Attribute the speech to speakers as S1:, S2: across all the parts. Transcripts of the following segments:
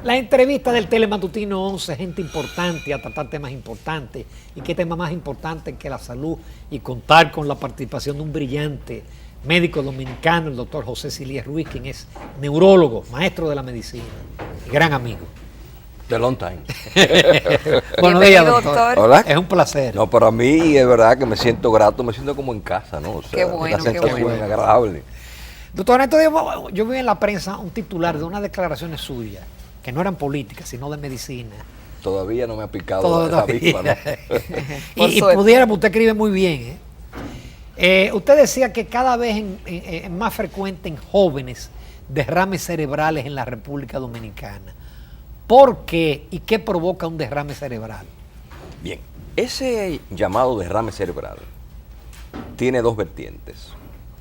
S1: La entrevista del Telematutino 11, gente importante a tratar temas importantes. ¿Y qué tema más importante que la salud? Y contar con la participación de un brillante médico dominicano, el doctor José Silías Ruiz, quien es neurólogo, maestro de la medicina y gran amigo.
S2: The long time.
S1: Buenos días, doctor.
S2: Hola.
S1: Es un placer.
S2: No, para mí es verdad que me siento grato, me siento como en casa, ¿no? O sea,
S3: Qué bueno,
S2: una sensación
S3: qué bueno.
S2: agradable.
S1: Doctor, estos días yo vi en la prensa un titular de unas declaraciones suyas, que no eran políticas, sino de medicina.
S2: Todavía no me ha picado esa avispa, ¿no?
S1: y pudiéramos, usted escribe muy bien, usted decía que cada vez es más frecuente en jóvenes derrames cerebrales en la República Dominicana. ¿Por qué y qué provoca un derrame cerebral?
S2: Bien, ese llamado derrame cerebral tiene dos vertientes.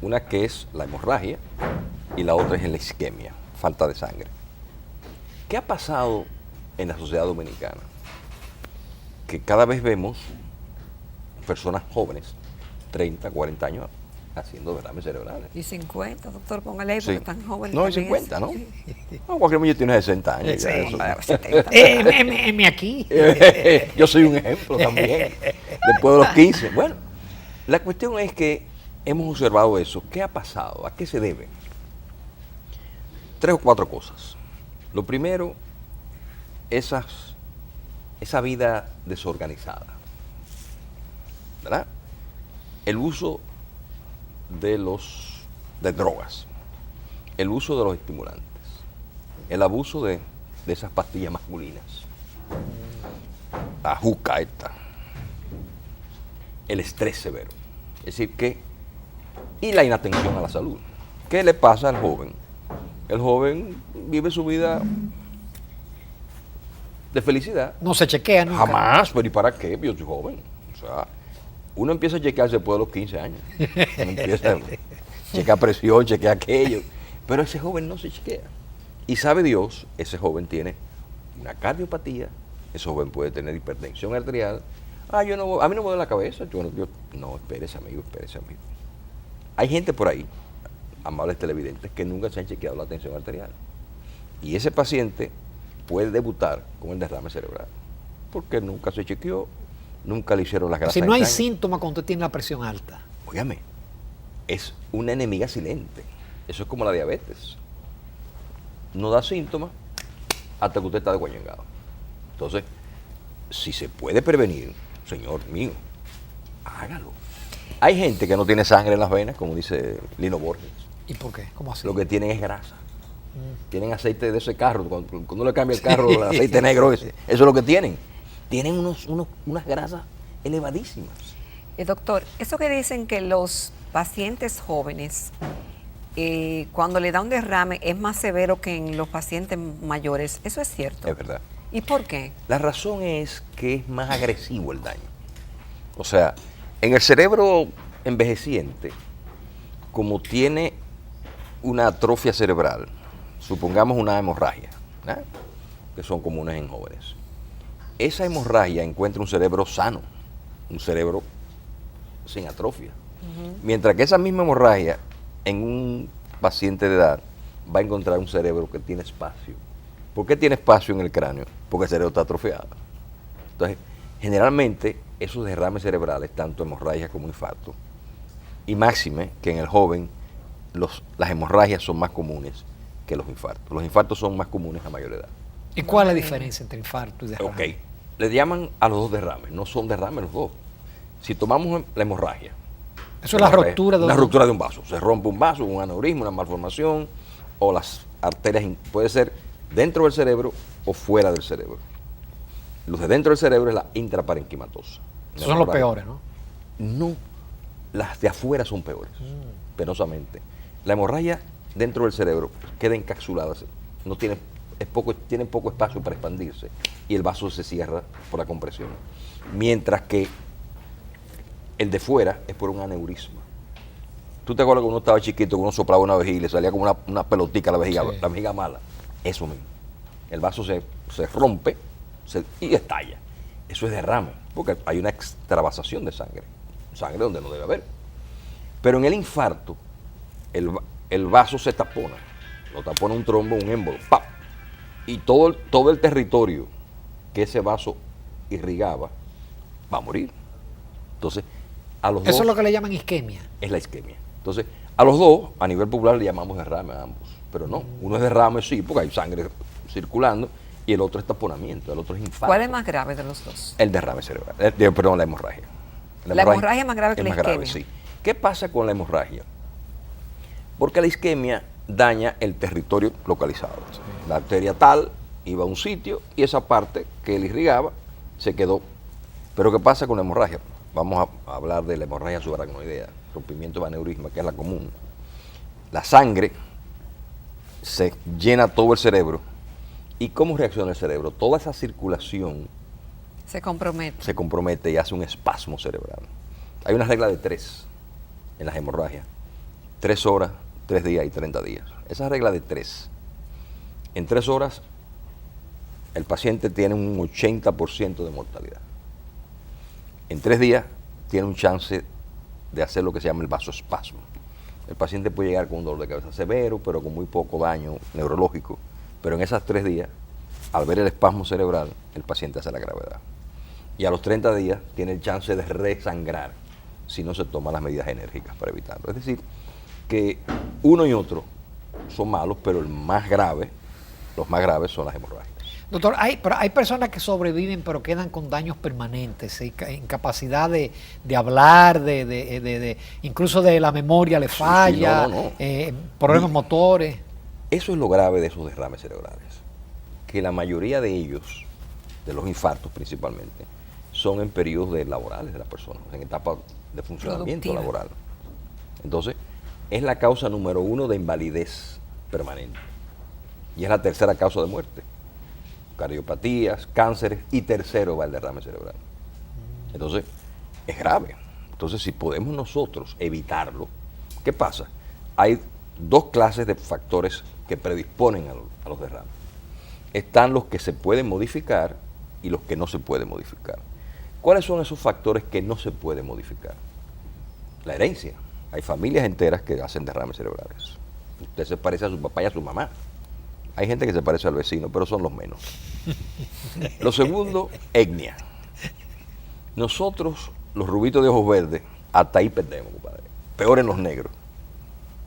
S2: Una que es la hemorragia y la otra es la isquemia, falta de sangre. ¿Qué ha pasado en la sociedad dominicana? Que cada vez vemos personas jóvenes, 30, 40 años, haciendo derrames cerebrales.
S3: Y 50, doctor, póngale ahí porque
S2: Sí.
S3: están jóvenes.
S2: No, y
S3: también
S2: 50, ¿no?
S3: Sí.
S2: No, cualquier muchacho tiene 60 años.
S1: Sí.
S2: ya eso.
S3: Para 70.
S1: M aquí.
S2: Yo soy un ejemplo también, después de los 15. Bueno, la cuestión es que hemos observado eso. ¿Qué ha pasado? ¿A qué se debe? 3 o 4 cosas. Lo primero, esa vida desorganizada, ¿verdad? El uso de drogas, el uso de los estimulantes, el abuso de esas pastillas masculinas, la juca esta, el estrés severo, es decir y la inatención a la salud. ¿Qué le pasa al joven? El joven vive su vida de felicidad.
S1: No se chequea nunca.
S2: Jamás, pero ¿y para qué? Yo soy joven. O sea, uno empieza a chequearse después de los 15 años. Uno empieza a chequear presión, chequear aquello. Pero ese joven no se chequea. Y sabe Dios, ese joven tiene una cardiopatía, ese joven puede tener hipertensión arterial. A mí no me duele la cabeza. No, espérese, amigo. Hay gente por ahí, amables televidentes, que nunca se han chequeado la tensión arterial. Y ese paciente puede debutar con el derrame cerebral, porque nunca se chequeó, nunca le hicieron las grasas.
S1: Si no hay
S2: en sangre.
S1: síntomas cuando usted tiene la presión alta.
S2: Óigame, es una enemiga silente. Eso es como la diabetes. No da síntomas hasta que usted está desguayengado. Entonces, si se puede prevenir, señor mío, hágalo. Hay gente que no tiene sangre en las venas, como dice Lino Borges.
S1: ¿Y por qué? ¿Cómo así?
S2: Lo que tienen es grasa. Tienen aceite de ese carro. Cuando uno le cambia el carro, el aceite negro ese. Eso es lo que tienen. Tienen unas grasas elevadísimas.
S3: Doctor, eso que dicen que los pacientes jóvenes, cuando le da un derrame, es más severo que en los pacientes mayores, ¿eso es cierto?
S2: Es verdad.
S3: ¿Y por qué?
S2: La razón es que es más agresivo el daño. O sea, en el cerebro envejeciente, como tiene una atrofia cerebral, supongamos una hemorragia, ¿verdad?, que son comunes en jóvenes. Esa hemorragia encuentra un cerebro sano, un cerebro sin atrofia. Mientras que esa misma hemorragia en un paciente de edad va a encontrar un cerebro que tiene espacio. ¿Por qué tiene espacio en el cráneo? Porque el cerebro está atrofiado. Entonces, generalmente esos derrames cerebrales, tanto hemorragias como infartos, y máxime que en el joven las hemorragias son más comunes que los infartos. Los infartos son más comunes a mayor edad.
S1: ¿Y cuál es la diferencia entre infarto y derrame?
S2: Ok, le llaman a los dos derrames, no son derrames los dos. Si tomamos la hemorragia,
S1: Eso es la ruptura de
S2: una
S1: un-
S2: ruptura de un vaso. Se rompe un vaso, un aneurisma, una malformación, o las arterias, puede ser dentro del cerebro o fuera del cerebro. Los de dentro del cerebro es la intraparenquimatosa.
S1: Esos son los peores, ¿no?
S2: No, las de afuera son peores, penosamente. La hemorragia dentro del cerebro queda encapsulada, tienen poco espacio para expandirse y el vaso se cierra por la compresión. Mientras que el de fuera es por un aneurisma. ¿Tú te acuerdas cuando uno estaba chiquito, que uno soplaba una vejiga y le salía como una pelotica a la vejiga,
S1: Sí.
S2: la vejiga mala? Eso mismo. El vaso se rompe y estalla. Eso es derrame, porque hay una extravasación de sangre donde no debe haber. Pero en el infarto, el vaso se tapona, lo tapona un trombo, un émbolo, ¡pap! Y todo el territorio que ese vaso irrigaba va a morir. Entonces, a los
S1: Eso
S2: dos
S1: es lo que le llaman isquemia.
S2: es la isquemia. Entonces, a los dos, a nivel popular, le llamamos derrame a ambos. Pero no, uno es derrame, sí, porque hay sangre circulando, y el otro es taponamiento, el otro es infarto.
S3: ¿Cuál es más grave de los dos?
S2: El derrame cerebral, perdón, la hemorragia.
S3: La hemorragia es más grave que
S2: es
S3: la
S2: más grave,
S3: isquemia.
S2: sí. ¿Qué pasa con la hemorragia? Porque la isquemia daña el territorio localizado. La arteria tal iba a un sitio y esa parte que él irrigaba se quedó. Pero ¿qué pasa con la hemorragia? Vamos a hablar de la hemorragia subaracnoidea, rompimiento de aneurisma, que es la común. La sangre se llena todo el cerebro. ¿Y cómo reacciona el cerebro? Toda esa circulación
S3: Se compromete.
S2: se compromete y hace un espasmo cerebral. Hay una regla de 3 en las hemorragias. 3 horas, 3 días y 30 días. Esa regla de 3. En 3 horas, el paciente tiene un 80% de mortalidad. En 3 días, tiene un chance de hacer lo que se llama el vasoespasmo. El paciente puede llegar con un dolor de cabeza severo, pero con muy poco daño neurológico. Pero en esos 3 días, al ver el espasmo cerebral, el paciente hace la gravedad. Y a los 30 días tiene el chance de resangrar si no se toman las medidas enérgicas para evitarlo. Es decir, que uno y otro son malos, pero los más graves son las hemorragias.
S1: Doctor, pero hay personas que sobreviven pero quedan con daños permanentes, incapacidad de hablar, incluso de la memoria le falla,
S2: no.
S1: problemas motores.
S2: Eso es lo grave de esos derrames cerebrales, que la mayoría de ellos, de los infartos principalmente, son en periodos laborales de las personas, en etapas de funcionamiento
S3: Productiva.
S2: laboral. Entonces, es la causa número 1 de invalidez permanente. Y es la tercera causa de muerte. Cardiopatías, cánceres y tercero va el derrame cerebral. Entonces, es grave. Entonces, si podemos nosotros evitarlo, ¿qué pasa? Hay 2 clases de factores que predisponen a los derrames. Están los que se pueden modificar y los que no se pueden modificar. ¿Cuáles son esos factores que no se pueden modificar? La herencia. Hay familias enteras que hacen derrames cerebrales. Usted se parece a su papá y a su mamá. Hay gente que se parece al vecino, pero son los menos. Lo segundo, etnia. Nosotros, los rubitos de ojos verdes, hasta ahí perdemos, compadre. Peor en los negros,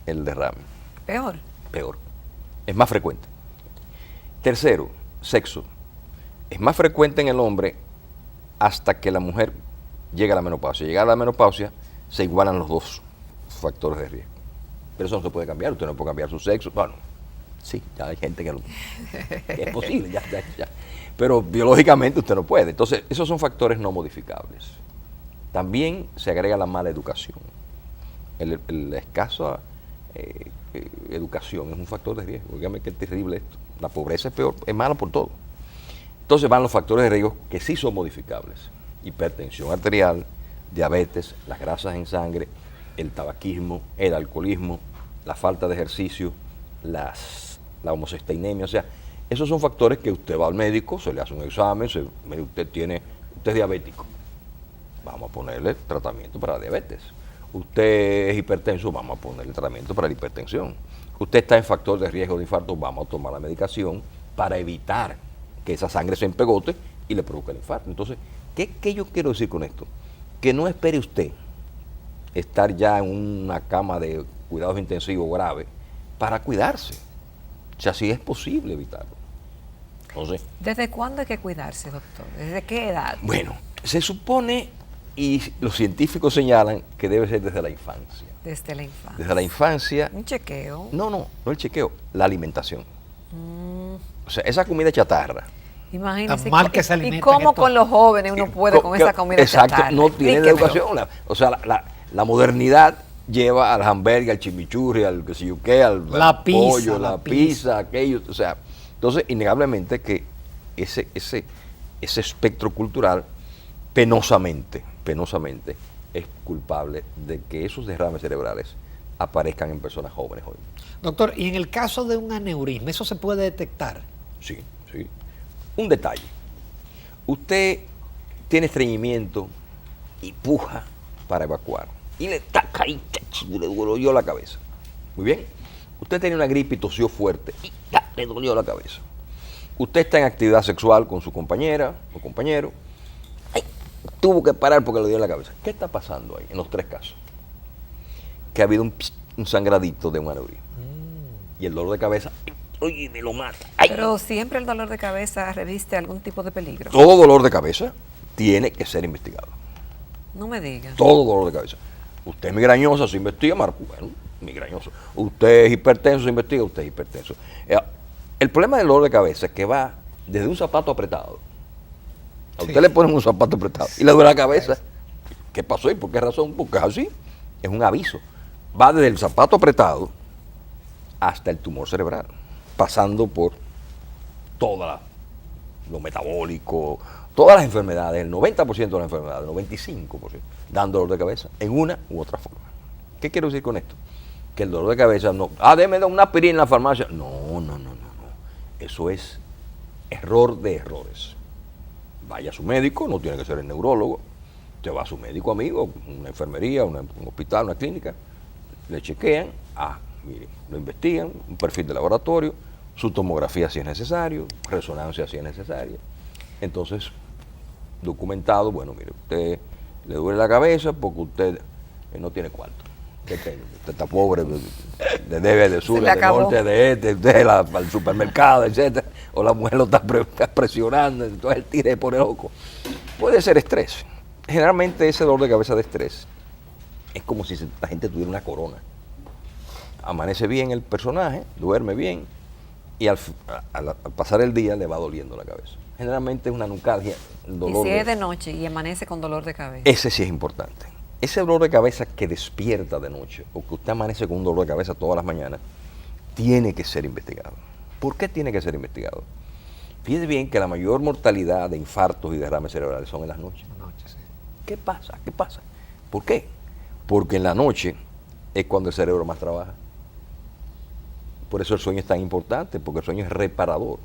S2: el derrame.
S3: Peor.
S2: Peor. Es más frecuente. Tercero, sexo. Es más frecuente en el hombre hasta que la mujer llega a la menopausia. Llegar a la menopausia, se igualan los 2 factores de riesgo. Pero eso no se puede cambiar. Usted no puede cambiar su sexo. Bueno, sí, ya hay gente que es posible, ya. Pero biológicamente usted no puede. Entonces, esos son factores no modificables. También se agrega la mala educación. La escasa educación es un factor de riesgo. Dígame qué terrible esto. La pobreza es peor, es mala por todo. Entonces van los factores de riesgo que sí son modificables. Hipertensión arterial, diabetes, las grasas en sangre, el tabaquismo, el alcoholismo, la falta de ejercicio, la homocisteinemia. O sea, esos son factores que usted va al médico, se le hace un examen, usted es diabético. Vamos a ponerle tratamiento para la diabetes. Usted es hipertenso, vamos a ponerle tratamiento para la hipertensión. Usted está en factor de riesgo de infarto, vamos a tomar la medicación para evitar que esa sangre se empegote y le provoque el infarto. Entonces, ¿qué yo quiero decir con esto? Que no espere usted estar ya en una cama de cuidados intensivos grave para cuidarse. O sea, sí es posible evitarlo. Entonces,
S3: ¿Desde cuándo hay que cuidarse, doctor? ¿Desde qué edad?
S2: bueno, se supone, y los científicos señalan que debe ser desde la infancia.
S3: Desde la infancia.
S2: Desde la infancia.
S3: Un chequeo.
S2: No el chequeo, la alimentación. O sea, esa comida chatarra.
S3: Imagínese.
S1: Tan mal que se
S3: ¿Y
S1: alimentan
S3: cómo
S1: estos?
S3: con los jóvenes uno puede con esa comida
S2: Exacto,
S3: chatarra?
S2: no tiene
S3: Explíquemelo.
S2: educación. O sea, la modernidad lleva al hamburger, al chimichurri, al que sé yo qué, al
S1: La pizza,
S2: pollo,
S1: la
S2: la pizza, aquello. O sea, entonces, innegablemente que ese espectro cultural penosamente es culpable de que esos derrames cerebrales aparezcan en personas jóvenes hoy.
S1: Doctor, y en el caso de un aneurisma, ¿eso se puede detectar?
S2: Sí. Un detalle. Usted tiene estreñimiento y puja para evacuar. Y le taca y le dolió la cabeza. Muy bien. Usted tenía una gripe y tosió fuerte y le dolió la cabeza. Usted está en actividad sexual con su compañera o compañero. Ay, tuvo que parar porque le dio en la cabeza. ¿Qué está pasando ahí en los 3 casos? Que ha habido un sangradito de un aneurisma. Y el dolor de cabeza, oye, me lo mata. Ay.
S3: Pero siempre el dolor de cabeza reviste algún tipo de peligro.
S2: Todo dolor de cabeza tiene que ser investigado.
S3: No me diga.
S2: Todo dolor de cabeza. Usted es migrañoso, se investiga, Marco. Bueno, migrañoso. Usted es hipertenso, se investiga, usted es hipertenso. El problema del dolor de cabeza es que va desde un zapato apretado. A usted le ponen un zapato apretado y le duele la cabeza. ¿Qué pasó y por qué razón? Porque es así. Es un aviso. Va desde el zapato apretado hasta el tumor cerebral, pasando por lo metabólico, todas las enfermedades, el 90% de las enfermedades, el 95%, dan dolor de cabeza en una u otra forma. ¿Qué quiero decir con esto? Que el dolor de cabeza no, déme una aspirina en la farmacia. No. Eso es error de errores. Vaya a su médico, no tiene que ser el neurólogo. Usted va a su médico amigo, una enfermería, un hospital, una clínica, le chequean, mire, lo investigan, un perfil de laboratorio, su tomografía si es necesario, resonancia si es necesaria. Entonces, documentado, bueno, mire, usted le duele la cabeza porque usted no tiene cuarto. Usted está pobre, de debe, de sur, de norte, de este, usted al supermercado, etcétera, o la mujer lo está presionando, entonces él tira por el ojo. Puede ser estrés. Generalmente ese dolor de cabeza de estrés es como si la gente tuviera una corona. Amanece bien el personaje, duerme bien, y al pasar el día le va doliendo la cabeza. Generalmente es una nucalgia, el dolor.
S3: Y si es de noche y amanece con dolor de cabeza.
S2: Ese sí es importante. Ese dolor de cabeza que despierta de noche, o que usted amanece con un dolor de cabeza todas las mañanas, tiene que ser investigado. ¿Por qué tiene que ser investigado? Fíjese bien que la mayor mortalidad de infartos y derrames cerebrales son en las noches.
S1: Sí.
S2: ¿Qué pasa? ¿Por qué? Porque en la noche es cuando el cerebro más trabaja. Por eso el sueño es tan importante, porque el sueño es reparador.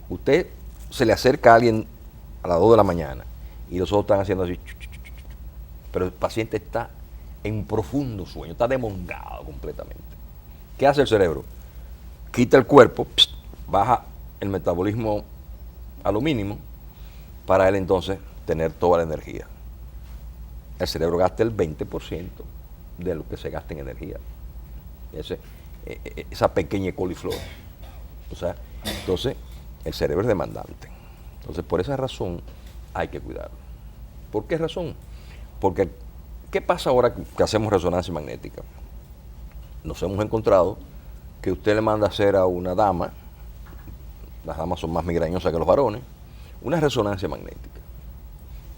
S2: Usted se le acerca a alguien a las 2 de la mañana y los ojos están haciendo así, pero el paciente está en un profundo sueño, está demongado completamente. ¿Qué hace el cerebro? Quita el cuerpo, baja el metabolismo a lo mínimo para él entonces tener toda la energía. El cerebro gasta el 20% de lo que se gasta en energía. Esa pequeña coliflor. O sea, entonces el cerebro es demandante. Entonces por esa razón hay que cuidarlo. ¿Por qué razón? Porque ¿qué pasa ahora que hacemos resonancia magnética? Nos hemos encontrado que usted le manda a hacer a una dama, las damas son más migrañosas que los varones, una resonancia magnética.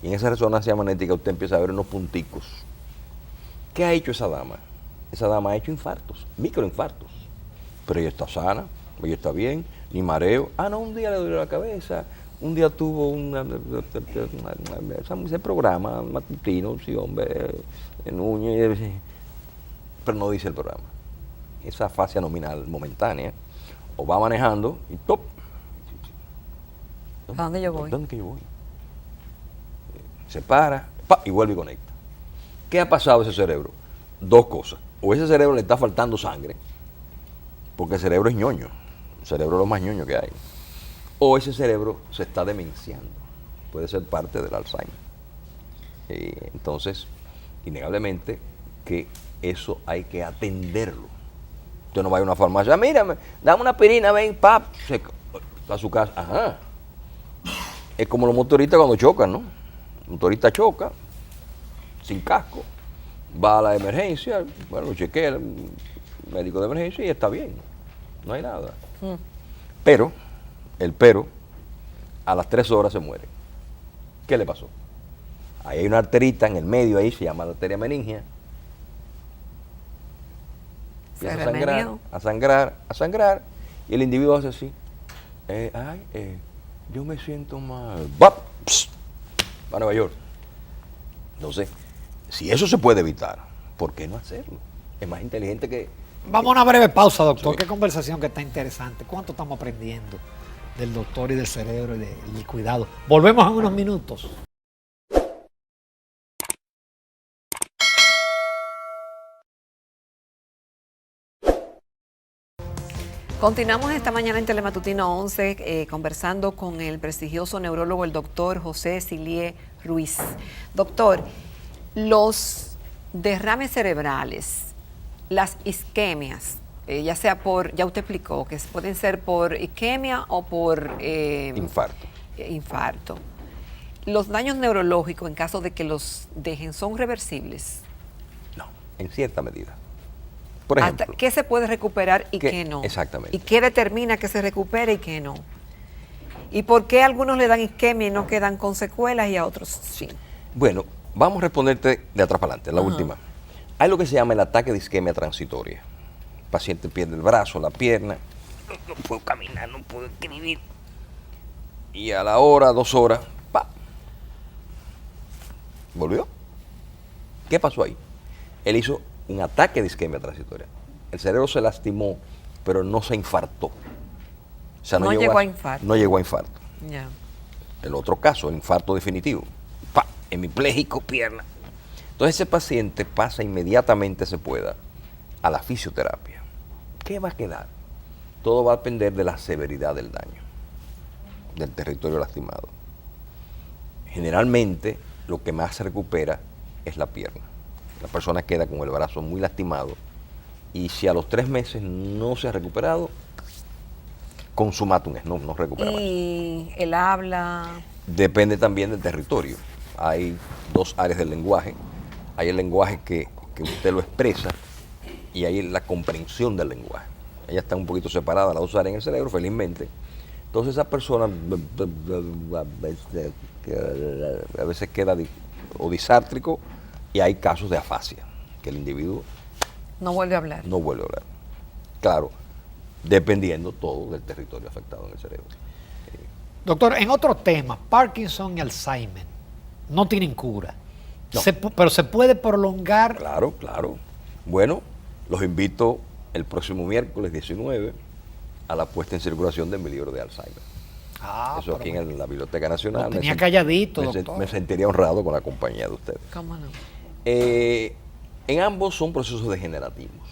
S2: Y en esa resonancia magnética usted empieza a ver unos punticos. ¿Qué ha hecho esa dama? Esa dama ha hecho infartos, microinfartos. Pero ella está sana, ella está bien, ni mareo. No, un día le dolió la cabeza, un día tuvo ese programa matutino, sí, hombre, en uña, pero no dice el programa. Esa fascia nominal momentánea, o va manejando y ¡top!
S3: ¿A dónde yo voy?
S2: ¿Dónde que yo voy? Se para y vuelve y conecta. ¿Qué ha pasado a ese cerebro? 2 cosas. O ese cerebro le está faltando sangre, porque el cerebro es ñoño, el cerebro es lo más ñoño que hay. O ese cerebro se está demenciando, puede ser parte del Alzheimer. Entonces, innegablemente que eso hay que atenderlo. Usted no vaya a una farmacia, mírame, dame una aspirina, ven, a su casa, ajá. Es como los motoristas cuando chocan, ¿no? El motorista choca, sin casco, va a la emergencia, bueno, lo chequea el médico de emergencia y está bien, no hay nada. Pero, a las 3 horas se muere. ¿Qué le pasó? Ahí hay una arterita en el medio, ahí se llama la arteria meningia. Empieza a sangrar, y el individuo hace así. Yo me siento mal. ¡Bap! Va a Nueva York. Entonces, si eso se puede evitar, ¿por qué no hacerlo? Es más inteligente que...
S1: Vamos a una breve pausa, doctor.
S2: Sí.
S1: Qué conversación que está interesante. ¿Cuánto estamos aprendiendo del doctor y del cerebro y del cuidado? Volvemos en unos minutos.
S3: Continuamos esta mañana en Telematutino 11 conversando con el prestigioso neurólogo, el doctor José Silie Ruiz. Doctor, los derrames cerebrales, las isquemias, ya sea por, ya usted explicó, que pueden ser por isquemia o por infarto. Los daños neurológicos, en caso de que los dejen, ¿son reversibles?
S2: No, en cierta medida. Por ejemplo,
S3: ¿Qué se puede recuperar y qué no?
S2: Exactamente.
S3: ¿Y qué determina que se recupere y qué no? ¿Y por qué a algunos le dan isquemia y no quedan con secuelas y a otros sí?
S2: Bueno, vamos a responderte de atrás para adelante, la última. Hay lo que se llama el ataque de isquemia transitoria. El paciente pierde el brazo, la pierna, no puedo caminar, no puedo escribir. Y a la hora, 2 horas, ¡pa! ¿Volvió? ¿Qué pasó ahí? Él hizo un ataque de isquemia transitoria. El cerebro se lastimó, pero no se infartó. O sea,
S3: no llegó a infarto.
S2: No llegó a infarto.
S3: Ya.
S2: El otro caso, el infarto definitivo. ¡Pa! Hemipléjico, pierna. Entonces ese paciente pasa inmediatamente, se pueda, a la fisioterapia. ¿Qué va a quedar? Todo va a depender de la severidad del daño, del territorio lastimado. Generalmente, lo que más se recupera es la pierna. La persona queda con el brazo muy lastimado y si a los 3 meses no se ha recuperado, consumatum es, no recupera más.
S3: ¿Y el habla?
S2: Depende también del territorio. Hay 2 áreas del lenguaje. Hay el lenguaje que usted lo expresa y hay la comprensión del lenguaje. Ellas están un poquito separadas, las 2 áreas en el cerebro, felizmente. Entonces esa persona a veces queda o disártrico y hay casos de afasia, que el individuo
S3: no vuelve a hablar.
S2: No vuelve a hablar. Claro, dependiendo todo del territorio afectado en el cerebro.
S1: Doctor, en otro tema, Parkinson y Alzheimer no tienen cura,
S2: No.
S1: Pero se puede prolongar.
S2: Claro, claro. Bueno, los invito el próximo miércoles 19 a la puesta en circulación de mi libro de Alzheimer. Eso aquí en la Biblioteca Nacional.
S1: Lo tenía calladito, doctor.
S2: Me sentiría honrado con la compañía de ustedes.
S3: ¿Cómo no?
S2: En ambos son procesos degenerativos.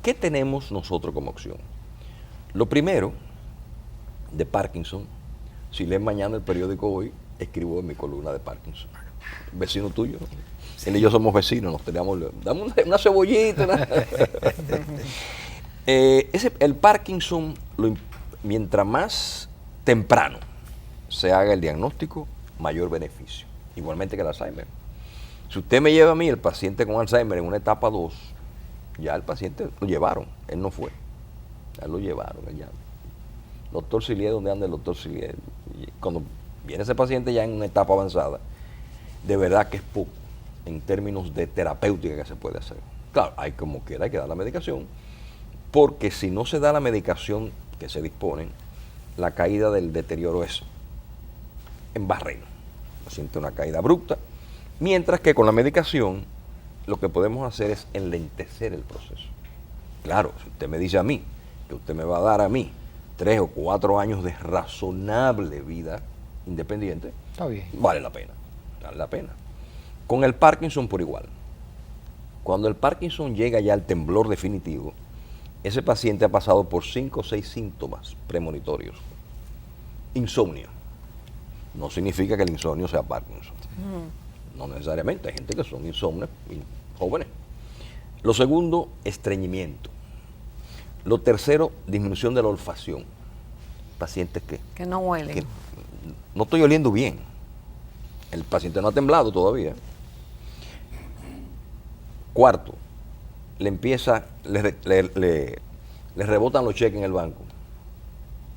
S2: ¿Qué tenemos nosotros como opción? Lo primero, de Parkinson, si leen mañana el periódico Hoy, escribo en mi columna de Parkinson. Vecino tuyo. Él y yo somos vecinos, nos teníamos. Dame una cebollita. El Parkinson, mientras más temprano se haga el diagnóstico, mayor beneficio. Igualmente que el Alzheimer. Si usted me lleva a mí, el paciente con Alzheimer, en una etapa 2, ya el paciente lo llevaron, él no fue. Ya lo llevaron, ya. Doctor Silie, ¿dónde anda el doctor Silie? Cuando viene ese paciente ya en una etapa avanzada, de verdad que es poco en términos de terapéutica que se puede hacer. Claro, hay como quiera, hay que dar la medicación, porque si no se da la medicación que se disponen, la caída del deterioro es en barreno. Siente una caída abrupta, mientras que con la medicación lo que podemos hacer es enlentecer el proceso. Claro, si usted me dice a mí que usted me va a dar a mí 3 o 4 años de razonable vida independiente,
S1: Está bien.
S2: vale la pena. Con el Parkinson por igual. Cuando el Parkinson llega ya al temblor definitivo, ese paciente ha pasado por 5 o 6 síntomas premonitorios. Insomnio. No significa que el insomnio sea Parkinson. No necesariamente, hay gente que son insomnes jóvenes. Lo segundo, estreñimiento. Lo tercero, disminución de la olfacción. Pacientes
S3: que no huelen.
S2: Que no estoy oliendo bien. El paciente no ha temblado todavía. Cuarto, le rebotan los cheques en el banco.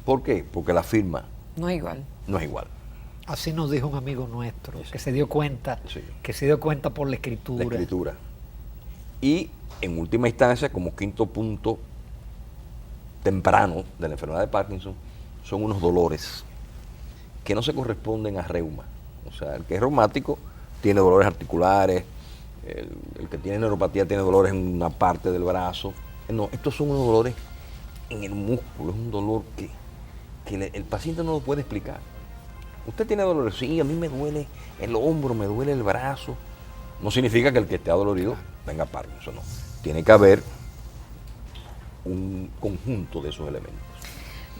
S2: ¿Por qué? Porque la firma
S3: no es igual.
S2: No es igual.
S1: Así nos dijo un amigo nuestro,
S2: Sí.
S1: que se dio cuenta, por la escritura.
S2: La escritura. Y en última instancia, como quinto punto temprano de la enfermedad de Parkinson, son unos dolores que no se corresponden a reuma. O sea, el que es reumático tiene dolores articulares, el que tiene neuropatía tiene dolores en una parte del brazo. No, estos son unos dolores en el músculo, es un dolor que el paciente no lo puede explicar. Usted tiene dolores, sí, a mí me duele el hombro, me duele el brazo. No significa que el que esté adolorido tenga Parkinson, no. Tiene que haber un conjunto de esos elementos.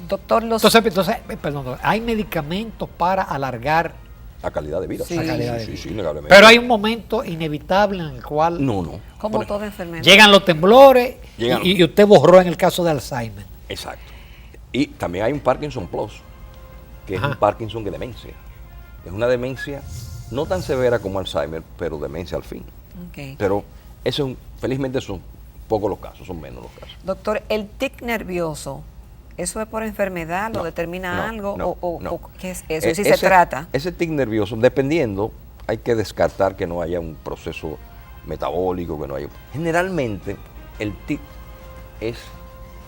S3: Doctor,
S1: Entonces, perdón, hay medicamentos para alargar
S2: La calidad de vida.
S3: Sí.
S1: la calidad de
S2: Sí,
S1: vida.
S2: sí, innegablemente.
S1: Pero hay un momento inevitable en el cual
S2: No.
S3: como
S2: Bueno,
S3: toda enfermedad.
S1: llegan los temblores
S2: Llegan.
S1: y usted borró en el caso de Alzheimer.
S2: Exacto. Y también hay un Parkinson Plus, que
S1: Ajá.
S2: es un Parkinson de demencia. Es una demencia no tan severa como Alzheimer, pero demencia al fin.
S3: Ok.
S2: Pero felizmente son pocos los casos, son menos los casos.
S3: Doctor, el tic nervioso, ¿eso es por enfermedad? ¿Lo
S2: No,
S3: determina
S2: no,
S3: algo?
S2: no,
S3: ¿O
S2: no.
S3: qué es eso? ¿Y si
S2: Ese-
S3: se trata?
S2: Ese tic nervioso, dependiendo, hay que descartar que no haya un proceso metabólico, que no haya. Generalmente, el tic es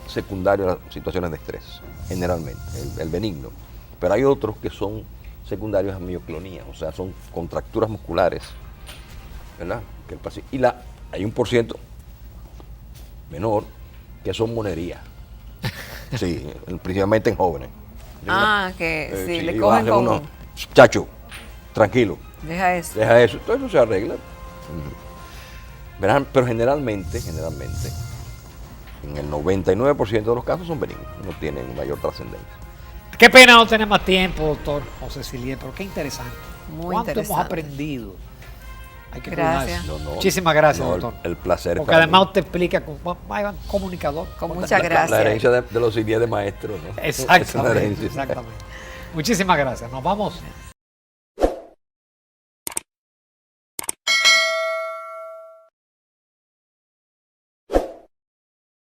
S2: secundario a las situaciones de estrés, generalmente, el benigno. Pero hay otros que son secundarios a mioclonía, o sea, son contracturas musculares, ¿verdad? Que el paciente, hay un por ciento menor que son monerías. Sí, principalmente en jóvenes.
S3: Que sí, le
S2: y
S3: cogen
S2: bajen
S3: con...
S2: uno, chacho, tranquilo,
S3: Deja eso.
S2: deja eso, todo eso se arregla. Verán, pero generalmente, en el 99% de los casos son benignos, no tienen mayor trascendencia.
S1: Qué pena no tener más tiempo, doctor José Sillier, pero qué interesante.
S3: Muy
S1: ¿Cuánto
S3: interesante.
S1: hemos aprendido? Hay que
S3: Gracias.
S1: cuidarse.
S2: No,
S1: Muchísimas gracias,
S2: no,
S1: doctor.
S2: el placer.
S1: Porque
S2: para
S1: además
S2: mí.
S1: usted explica con comunicador.
S3: Con
S1: Con
S3: muchas
S1: tanta-
S3: gracias.
S2: La herencia de los CIDIE de maestro, ¿no? Es una
S1: Exactamente,
S2: herencia.
S1: exactamente. Muchísimas gracias. Nos vamos